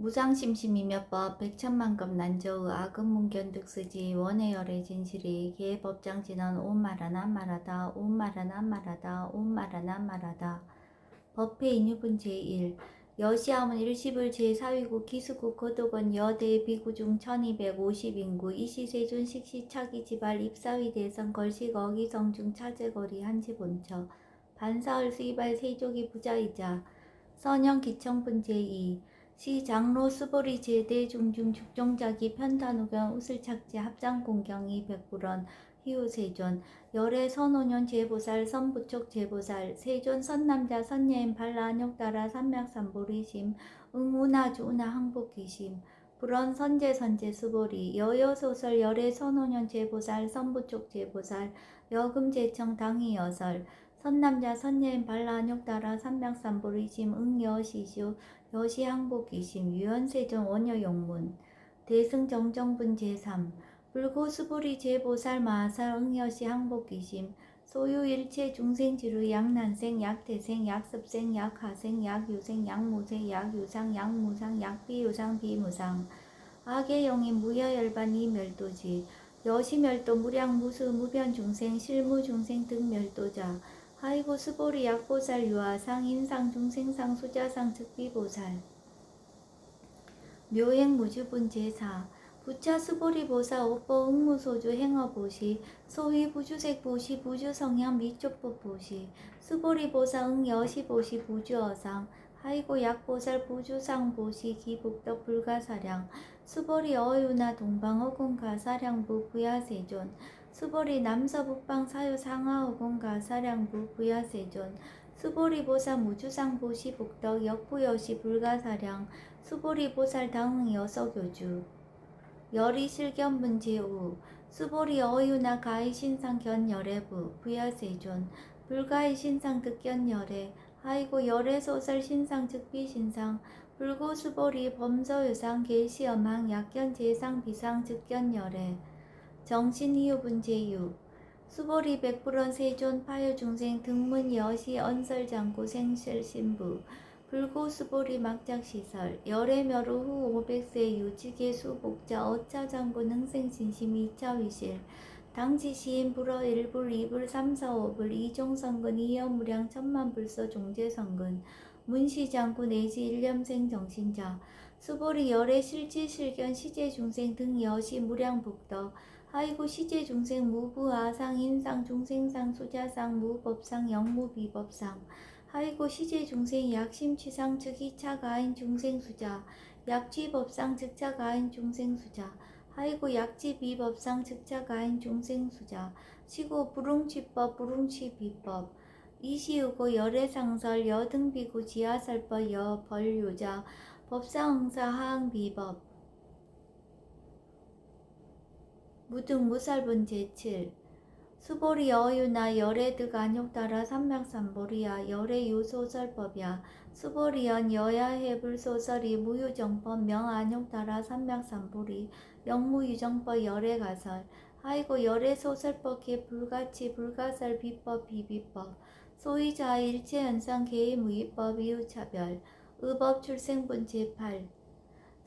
무상심심이며법 백천만급 난저의 악은문견득쓰지 원해열의 진실이 계법장진언 온말하나 온말하다 법회 인유분 제1 여시함은 일시불 제4위국 기수국 거독원 여대 비구중 1250인구 이시세존 식시차기 지발 입사위 대선 걸식 어기성중 차제거리 한지본처 반사을 수이발 세족이 부자이자 선영 기청분 제2 시 장로 수보리 제대 중중 죽종자기 편탄우경 우슬착제 합장공경이 백불원 희우세존 열애 선오년 제보살 선부촉 제보살 세존 선남자 선예인 발라안욕따라 삼맥삼보리심 응우나주우나 항복기심 불원 선제 수보리 여여소설 열애 선오년 제보살 선부촉 제보살 여금제청 당이여설 선남자 선예인 발라안욕따라 삼맥삼보리심 응여시슈 여시항복이심 유연세존 원여용문 대승정정분 제3 불고수부리 제보살 마하살 응여시 항복이심 소유일체 중생지루 약난생 약태생 약습생 약하생 약유생 약무생 약유상 약무상 약비유상 비무상 악의영인 무야열반 이멸도지 여시멸도 무량무수 무변중생 실무중생 등 멸도자 하이고 수보리 약보살 유아상 인상 중생상 수자상 즉비보살 묘행무주분 제4 부차 수보리 보사 오뽀 응무소주 행어보시 소위 부주색 보시 부주성향 미촉법 보시 수보리 보사 응여시 보시 부주어상 하이고 약보살 부주상 보시 기복덕 불가사량 수보리 어유나 동방어공 가사량부 부야세존 수보리 남서북방 사유 상하어공 가사량부 부야세존 수보리 보사 무주상 보시 복덕 역부여시 불가사량 수보리 보살 당응 여서교주 열이 실견분 제5 수보리 어유나 가이신상 견열애부 부야세존 불가이신상 득견열애 하이고 열애소설 신상 즉비신상 불고수보리 범서유상 계시엄항 약견제상 비상 즉견열애 정신이유분 제6 수보리 백불원 세존 파여중생 등문 여시 언설장구 생실신부 불고수보리 막작시설 열애멸후 후 500세 유지계수 복자 어차장구 능생신심 2차위실 당지시인 불어 1불 2불 3, 4, 5불 이종성근 이여무량 천만불서 종제성근 문시장구 내지 일념생 정신자 수보리 열애 실지실견 시제중생 등 여시 무량복덕 하이고 시제중생 무부아상 인상 중생상 수자상 무법상 영무비법상 하이고 시제중생 약심취상 즉이차가인 중생수자 약쥐법상 즉차가인 중생수자 하이고 약지비법상 즉차가인 중생수자 시고 불웅취법 불웅취비법 이시우고 열애상설 여등비구 지하설법 여벌유자 법상응사 하응비법 무등무살분 제7 수보리 어유나 열애득 안욕따라 삼맥삼보리야 열애유소설법이야 수보리연 여야해불소설이 무유정법 명안욕따라 삼맥삼보리 영무유정법 열애가설 하이고 열애소설법 개불가치 불가설 비법 비비법 소위자 일체현상 개의무위법 이유차별 의법 출생분 제8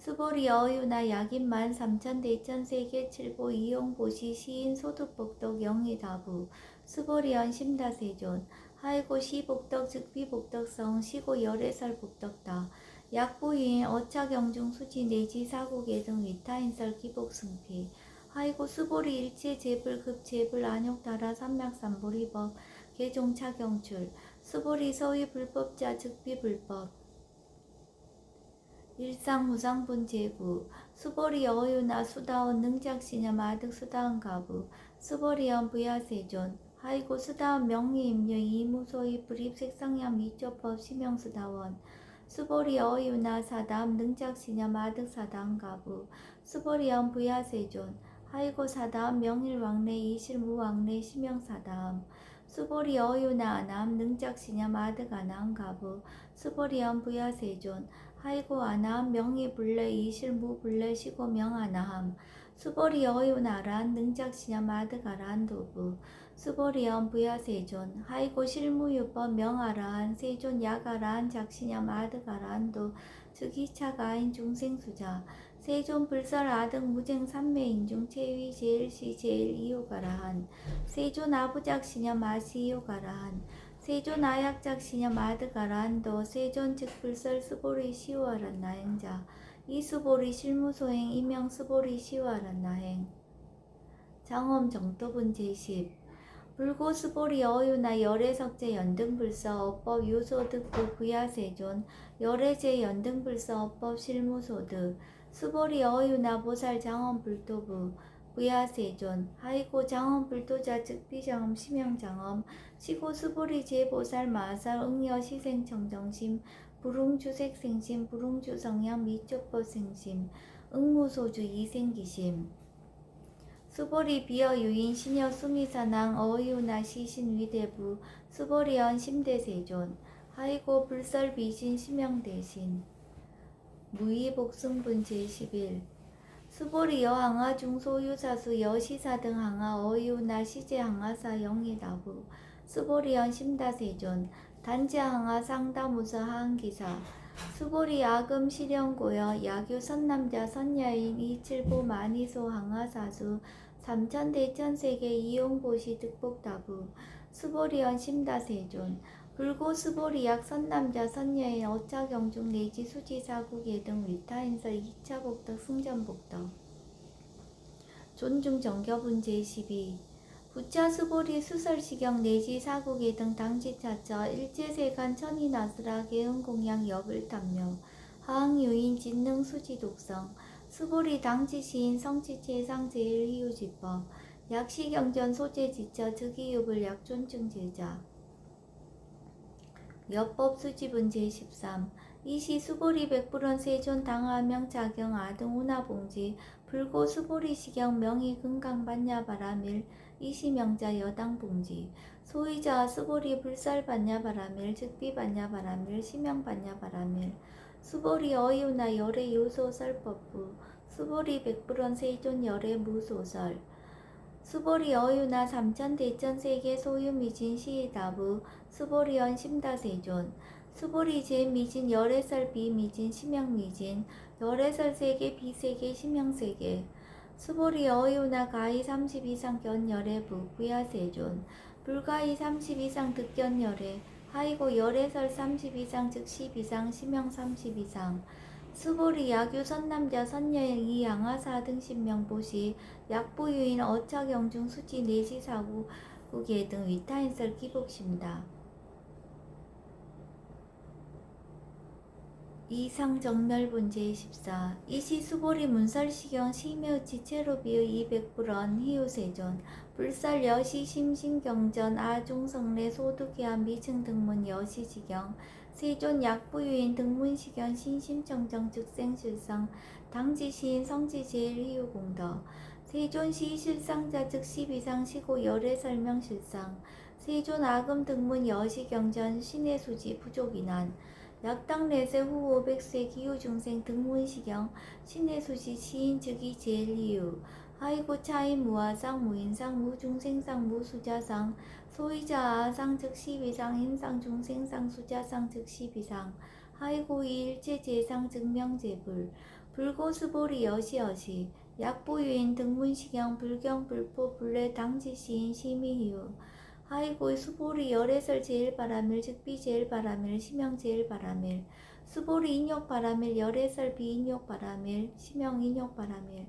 수보리 어유나 약인만 삼천대천세계 칠보 이용보시 시인 소득복덕 영의다부 수보리 연심다세존 하이고 시복덕 즉비복덕성 시고 열애설 복덕다 약부인 어차경중 수지 내지 사국예 등 위타인설 기복승피 하이고 수보리 일체 제불급 제불 안욕따라 삼맥삼보리법 개종차경출 수보리 서위 불법자 즉비불법 일상무상분 제9 수보리 어유나 수다원 능작시념 아득 수다원 가부 수보리연 부야세존 하이고 수다원 명리임녀 이무소이 불입색상양 미조법 시명수다원 수보리 어유나 사담 능작시념 아득 사담 가부 수보리연 부야세존 하이고 사담 명일왕래 이실무왕래 시명사담 수보리 어유나 아남 능작시념 아득 아남 가부 수보리연 부야세존 하이고 아나함 명의불래 이실무불래 시고 명아나함 수보리 어유나란 능작시냐 마드가란 도부 수보리언 부야세존 하이고 실무유법 명아라한 세존 야가라한 작시냐 마드가란도 즉이차가인 중생수자 세존 불설 아등 무쟁 삼매인중 체위 제일시 제일 이유가라한 세존 아부작시냐 마시이유가라한 세존 아약작시냐 마드가란도 세존 즉 불설 수보리 시우아란 나행자 이수보리 실무소행 이명 수보리 시우아란 나행 장엄 정도분 제10 불고 수보리 어유나 열애석제 연등불서 어법 유소득부 부야세존 열애제 연등불서 어법 실무소득 수보리 어유나 보살 장엄불도부 부야세존 하이고 장엄불도자 즉 비장엄 심형장엄 시고 수보리 제보살 마살 응여 시생청정심 불웅주색생심 불웅주성향 미쪽법생심 응무소주 이생기심 수보리 비어 유인 신여 수미사낭 어유나 시신 위대부 수보리언 심대세존 하이고 불설 비신 심영대신 무의복승분 제11 수보리 여항아 중소유사수 여시사 등 항아 어유나 시제 항아사 영예다부 수보리언 심다세존 단지 항아 상다무서 하항기사 수보리 아금 실현고여 야규 선남자 선야인 이칠보 만이소 항아사수 삼천대천세계 이용보시 득복다부 수보리언 심다세존 불고 수보리약 선남자 선여인 어차경중 내지 수지사국예 등 위타인설 2차 복덕 승전복덕 존중 정겨분 제12 부차 수보리 수설시경 내지 사국예 등 당지차처 일제세간 천인아스라 개응공양 여불탐묘 하항유인 진능 수지독성 수보리 당지시인 성지체상 제일희유지법 약시경전 소재지처 즉이유불 약존증제자 여법 수지분 제13 이시 수보리 백불원 세존 당하명 자경 아등 운하봉지 불고 수보리 시경 명의 금강 반야 바라밀 이시 명자 여당 봉지 소의자 수보리 불살 반야 바라밀 즉비 반야 바라밀 시명 반야 바라밀 수보리 어유나 열애 요소설법부 수보리 백불원 세존 열애 무소설 수보리 어유나 삼천대천세계 소유미진 시다부 수보리언 심다세존 수보리 제미진 열애설 비미진 심영미진 열애설 세계 비세계 심영세계 수보리 어유나 가히 30 이상 견열애부 부야세존 불가히 30 이상 득견열애 하이고 열애설 30 이상 즉 10 이상 심영 30 이상 수보리 야규 선남자 선여행 이양하사 등 신명보시 약부유인 어차경중 수지 내지사구국예 등 위타인설 기복심다. 이상정멸분 제14 이시 수보리 문설시경 시묘 지체로 비의 200불원 희우세존 불설 여시 심신경전 아중성례 소득기한 미층 등문 여시지경 세존 약부유인 등문시경 신심청정 즉생실성 당지시인 성지제일희유공덕 세존 시실상자 즉 10이상 시고 열애 설명실상 세존 아금 등문 여시경전 신의수지 부족이난 약당내세 후 500세 기후중생 등문시경 신의수지 시인 즉이 제일희유 하이고 차인 무아상 무인상 무중생상 무수자상 소이자 아상 즉 10이상 인상 중생상 수자상 즉 10이상 하이고 이일체 제상 즉 명제불 불고수보리 여시여시 약부유인 등문시경 불경 불포 불례 당지시인 심의희유 하이고 수보리 열애설 제일바라밀 즉비 제일바라밀 시명 제일바라밀 수보리 인욕바라밀 열애설 비인욕바라밀 시명 인욕바라밀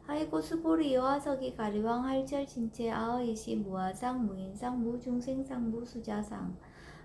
하이고 수보리 여화석이 가리왕 할절 진체 아의시 무아상 무인상 무중생상 무수자상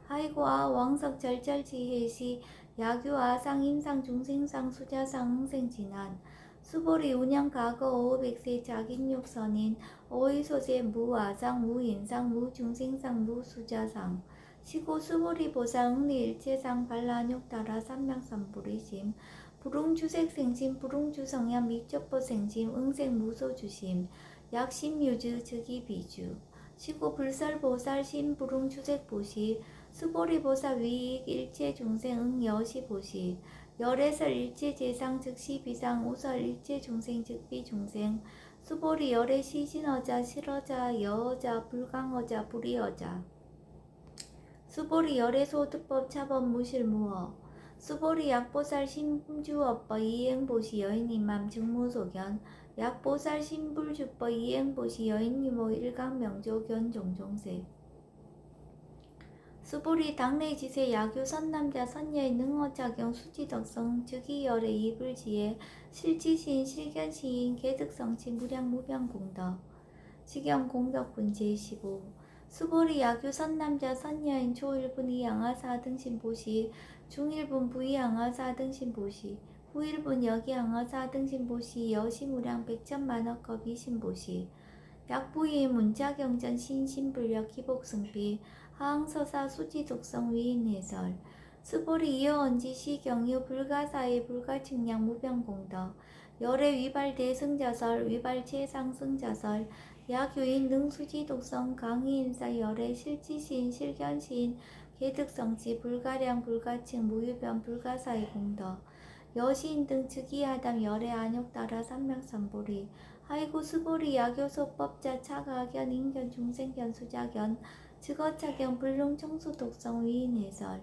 하이고 아왕석 절절지혜시 야규 아상 인상 중생상 수자상 흥생진한 수보리 운양 과거 500세 자긴욕선인 어의소재 무아상 무인상 무중생상 무수자상 시고 수보리 보상 응리일체상 반란욕따라 삼명삼부리심 불웅주색생심 불웅주성향 미적보생심 응생무소주심 약심유주 즉이비주 시고 불설보살 신불웅주색보시 수보리보사 위익 일체중생 응여시보시 열애설 일체재상 즉시 비상 우설 일체중생 즉비중생 수보리 열의 시진어자 실어자 여어자 불강어자 불이어자 수보리 열의 소득법 차법 무실무어 수보리 약보살 신주업법 이행보시 여인임맘 증무소견 약보살 신불주법 이행보시 여인이모 일강명조견 종종세 수보리 당내지세 야교 선남자 선녀의 능어작용 수지덕성 즉이열의 이불지에 실지시인 실견시인 개득성치 무량무병공덕 식영공덕분 제15 수보리 야교 선남자 선녀인 초일분 이양하사 등신보시 중일분 부이양하사 등신보시 후일분 여기양하사 등신보시 여시무량 백천만억겁 이신보시 약부의 문자경전 신신불력 기복승비 하항서사 수지독성 위인해설 수보리 이어언지 시경유 불가사의 불가측량 무병공덕 열의 위발 대승자설 위발 최상승자설 야교인 능수지독성 강의인사 열의 실지시인 실견시인 개득성치 불가량 불가측 무유변 불가사의 공덕 여시인 등 즉이하담 열의 안욕따라 삼명삼보리 하이구 수보리 야교소법자 차가견 인견 중생견 수자견 즉어차경 불능청수 독성 위인해설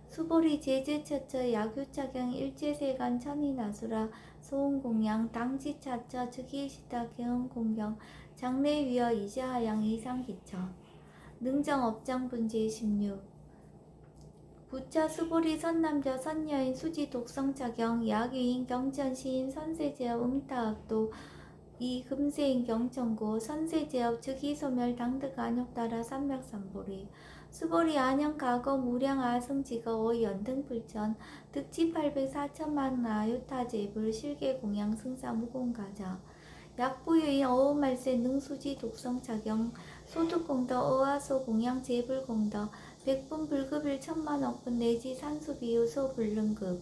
수보리 제재처처 야교차경 일제세간 천이나수라 소음공양 당지차처 즉이시다 경음공경 장래위어 이자하양 이상기처 능정업장분 제16 부차 수보리 선남자 선여인 수지 독성차경 야귀인 경천시인 선세제업 음타악도 이 금세인 경천고 선세제업 즉이소멸 당득 안욕따라 삼맥삼보리 수보리 안양 가거 무량 아승지거 오 연등불천 득지 800 4천만 나유타제불 실계공양 승사 무공가자 약부유인 어우말세 능수지 독성차경 소득공덕 어하소 공양 제불공덕 백분 불급일 천만억분 내지 산수비유 소불능급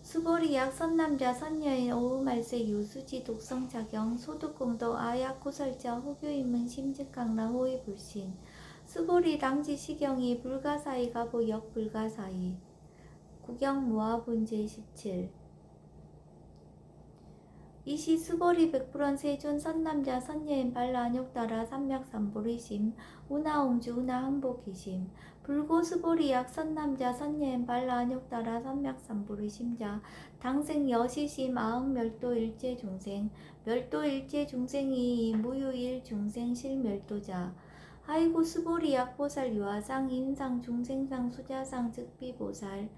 수보리 약 선남자 선여인 오후말세 유수지 독성차경 소득공덕 아약 고설자 호교인문 심즉강라 호위불신 수보리 당지 시경이 불가사이 가보 역불가사이 구경무화분 제17 이시 수보리 백불원 세존 선남자 선여인 발라안욕따라 삼맥삼보리심 우나옹주 우나항복이심 불고 수보리 약 선남자 선여인 발라안욕따라 삼맥삼보리심자 당생 여시심 아흥멸도 일제중생 멸도 일제중생이 무유일 중생 실멸도자 하이구 수보리 약보살 유아상 인상 중생상 수자상 즉비보살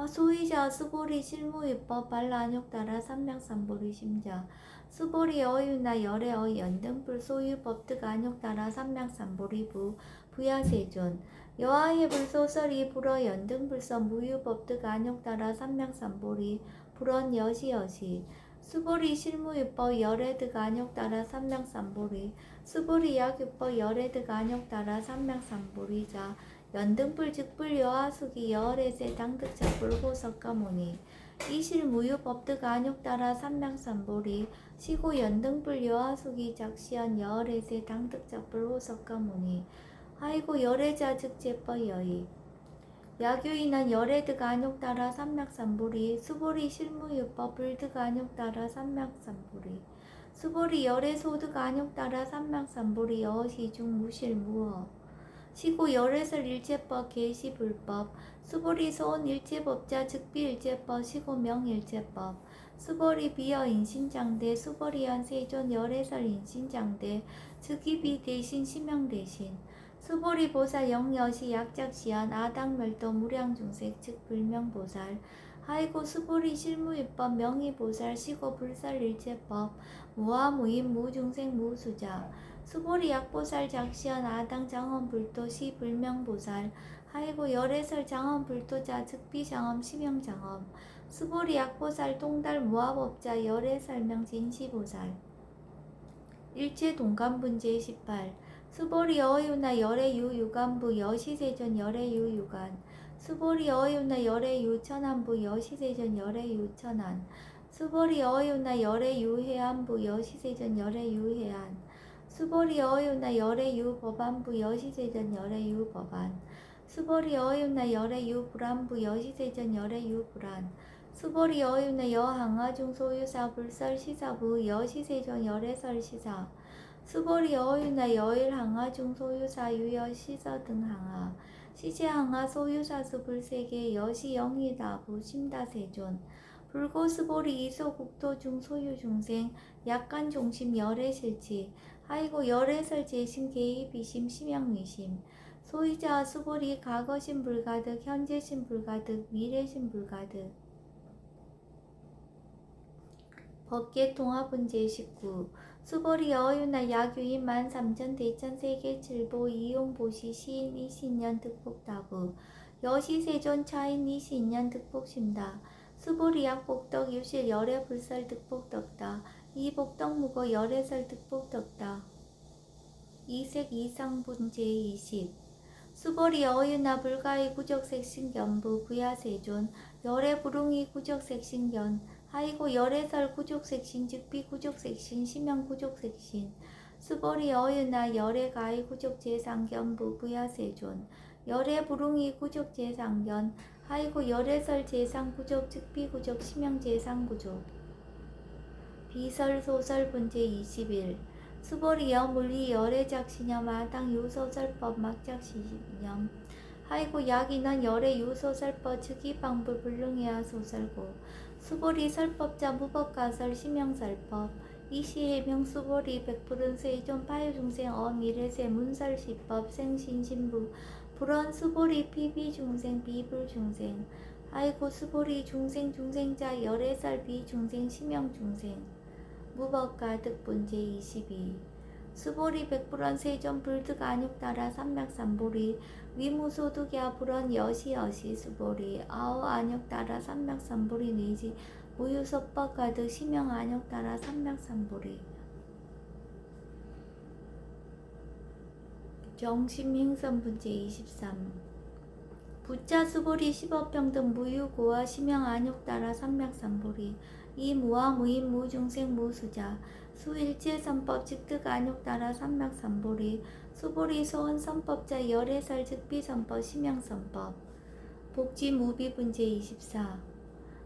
소이자 수보리 실무위법 발라안욕따라 삼맥삼보리 심자 수보리 어유나 열의 어 연등불 소유법득 안욕따라 삼맥삼보리 부 부야세존 여하의 불소설이 불어 연등불서 무유법득 안욕따라 삼맥삼보리 불언 여시여시 수보리 실무위법 열애득 안욕따라 삼맥삼보리 수보리 약유법 열애득 안욕따라 삼맥삼보리자 연등불 즉불 여하수기 여월에세 당득작불 호석가모니 이실무유법득 안욕따라 삼맥삼보리 시고 연등불 여하수기 작시한 여월에세 당득작불 호석가모니 하이고 열애자 즉제법 여의 야교인한 열애득 안욕따라 삼맥삼보리 수보리 실무유법 불득 안욕따라 삼맥삼보리 수보리 열애소득 안욕따라 삼맥삼보리 여시중 무실무어 시고 열애설 일제법 계시불법 수보리 소온 일제법자 즉비일제법 시고 명일제법 수보리 비어 인신장대 수보리한 세존 열애설 인신장대 즉이비 대신 시명 대신 수보리 보살 영여시 약작시한 아당멸도 무량중색 즉 불명보살 하이고 수보리 실무위법 명의보살 시고 불설일제법 무아무인 무중생 무수자 수보리 약보살 작시한 아당 장엄불도 시 불명보살 하이고 열애설 장엄불도자 즉비장엄 시명장엄 수보리 약보살 동달 무아법자 열애설명 진시보살 일체 동감분 제18 수보리 어유나 열애유 유간부 여시세전 열애유 유간 수보리 어유나 열애유 천안부 여시세전 열애유 천안 수보리 어유나 열애유 해안부 여시세전 열애유 해안 수보리 어유나 열애유 법안부 여시세전 열애유 법안 수보리 어유나 열애유 불안부 여시세전 열애유 불안 수보리 어윤나 여항아중 소유사 불설 시사부 여시세존 열애설 시사 수보리 어윤나 여일항아중 소유사 유여 시서 등항아 시제항아 소유사수 불세계 여시 영이다부 심다세존 불고 수보리 이소 국토중 소유 중생 약간 종심 열애 실치 하이고 열애설 재심 개입이심 심양위심 소유자 수보리 과거심 불가득 현재심 불가득 미래심 불가득 법계 통합은 제19 수보리 어윤나 야규인 13,000 대천 세계 칠보 이용보시 시인 이신년 득복다부 여시세존 차인 이신년 득복심다 수보리 약복덕 유실 열애 불설 득복덕다 이복덕 무거 열애설 득복덕다 이색 이상분 제20 수보리 어윤나 불가의 구적색신 견부 부야세존 열애 부릉이 구적색신 견 하이고 열애설 구족색신 즉비 구족색신 심형 구족색신 수보리 어윤나 열애 가의 구족재상견부 부야세존 열애 부릉이 구족재상견 하이고 열애설 재상구족 즉비 구족 심형 재상구족 비설 소설 분제 21 수보리 여물리 열애작시념 아당 유소설법 막작시념 하이고 약인원 열애 유소설법 즉이방불 불능해야 소설고 수보리 설법자 무법가설 심형설법 이시해명 수보리 백불은 세존 파유중생 어미래세 문설시법 생신신부 불언 수보리 피비중생 비불중생 아이고 수보리 중생자 열애설 비중생 심형중생 무법가 득분제 22 수보리 백불언 세존 불득 안육따라 삼맥삼보리 위무소득야 불언 여시 수보리 아오 안육따라 삼맥삼보리 내지 무유섭법 가득 심형 안육따라 삼맥삼보리 정심행선분제 23 부자 수보리 십업평등 무유고와 심형 안육따라 삼맥삼보리 이 무와 무인 무중생 무수자 수일체 선법 즉득 안육따라 삼맥삼보리 수보리 소원 선법자 열애설 즉비 선법 심형 선법 복지 무비 분제 24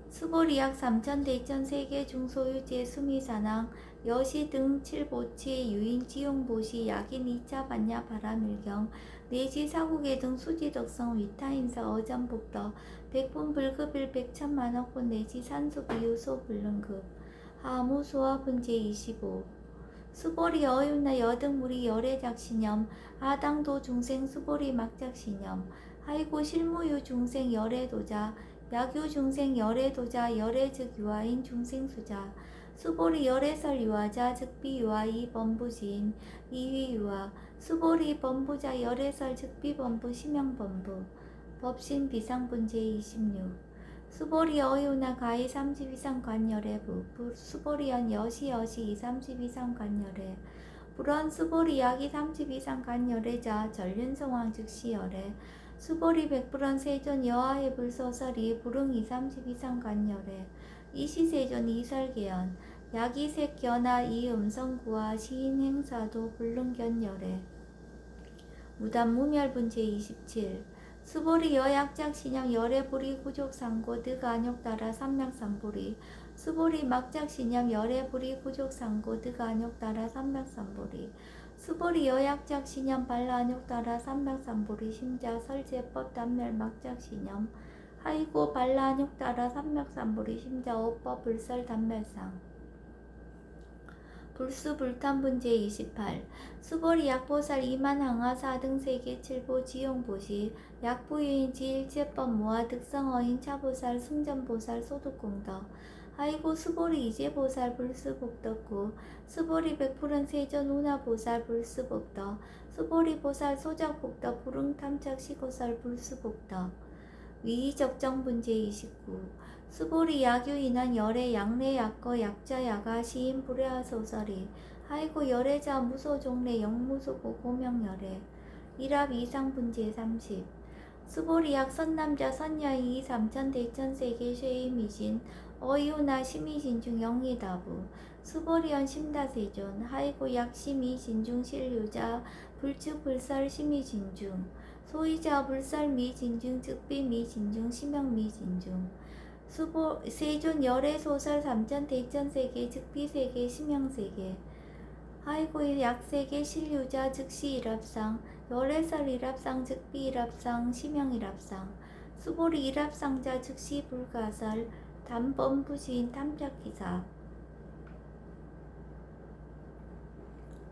수보리 약 3천 대천 세계 중소유제 수미사낭 여시 등 칠보치 유인 지용보시 약인 2차 반야 바라밀경 내지 사국의 등 수지덕성 위타인사 어전복덕 백분 불급일 백천만억분 내지 산수비유소 불능급 하무소화 분제 25 수보리 어윤나 여등무리 열애작시념 아당도 중생 수보리 막작시념 하이고 실무유 중생 열애도자 약유 중생 열애도자 열애즉 유아인 중생수자 수보리 열애설 유아자 즉비 유아 이범부지인 이휘 유아 수보리 범부자 열애설 즉비 범부 심형 범부 법신 비상분제 26 수보리 어유나 가히 30 이상 관열애부 수보리연 여시 2 30 이상 관열애 불언 수보리 약이 30 이상 관열애자 전륜성왕 즉시 열애 수보리 백불언 세존 여하해 불소설이 불응 2 30 이상 관열애 이시세존 이설계연 약이색 견하 이음성구와 시인행사도 불능견열애 무단무멸분제 27 수보리 여약작 신양 열애불이 구족상고 득안욕따라 삼맥삼보리 수보리 막작 신양 열애불이 구족상고 득안욕따라 삼맥삼보리 수보리 여약작 신양 발라안욕따라 삼맥삼보리 심자 설제법 단멸 막작 신양 하이고 발라안욕따라 삼맥삼보리 심자 오법 불설 단멸상 불수불탄분제 28 수보리 약보살 이만항하 4등 세계 7보 지용보시 약부유인지 일제법 모아 득성어인 차보살 승전보살 소득공덕 하이고 수보리 이제보살 불수복덕구 수보리 백풀은 세전 운하보살 불수복덕 수보리 보살 소작복덕 불응탐착 시고살 불수복덕 위적정분제 29 수보리 야규인한 열애 양례 약거 약자 야가 시인 불회하 소설이 하이고 열애자 무소 종례 영무소고 고명열애 일합 이상분제 30 수보리 약 선남자 선여이 3천 대천 세계 쉐이미신 어이우나 시미신 중 영이다부 수보리연 심다세존 하이고 약 시미신 중 실유자 불축 불설 시미신 중 소이자 불설 미진 중 즉비 미진 중 심형 미진 중 세존 열애소설 삼전 대천세계 즉비세계 심형세계 하이고 약세계 실유자 즉시 일합상 열애설 일합상 즉비 일합상 심형 일합상 수보리 일합상자 즉시 불가설 담범부지인 탐작기사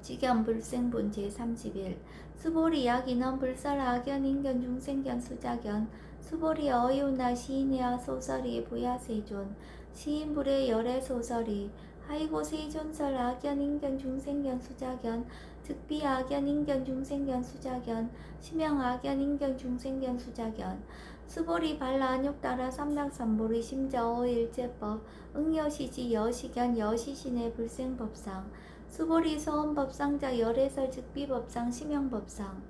직연불생본 제31 수보리 약인원 불설 악연 인견 중생견 수작연 수보리 어이오나 시인이야 소설이 부야세존 시인불의 열애 소설이 하이고 세존설 악연 인견 중생견 수작연 즉비 악연 인견 중생견 수작연 심형 악연 인견 중생견 수작연 수보리 발라 안욕따라 삼락삼보리 심자 어일제법 응여시지 여시견 여시신의 불생법상 수보리 소원법상자 열애설 즉비법상 심형법상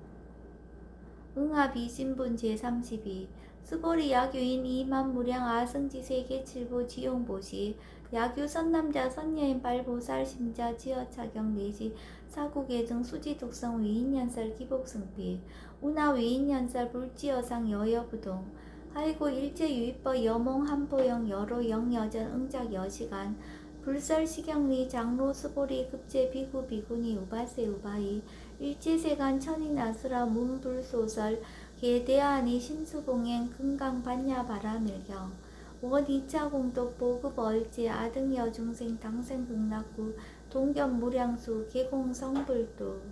응합이진분 제32 수보리 야규인 이만무량 아승지 세계칠보 지용보시 야규 선남자 선여인 발보살 심자 지어차경 내지 사국의 등 수지독성 위인연설 기복승피 운하 위인연설 불지어상 여여부동 하이고 일제유입법 여몽 한포영 여로 영여전 응작 여시간 불설시경리 장로 수보리 급제 비구 비구니 우바세 우바이 일제세간 천인아수라 문불소설 계대하니 신수봉행 금강 반야 바라밀경 원 2차 공덕 보급 얼제 아등여 중생 당생 극락구 동견 무량수 계공 성불도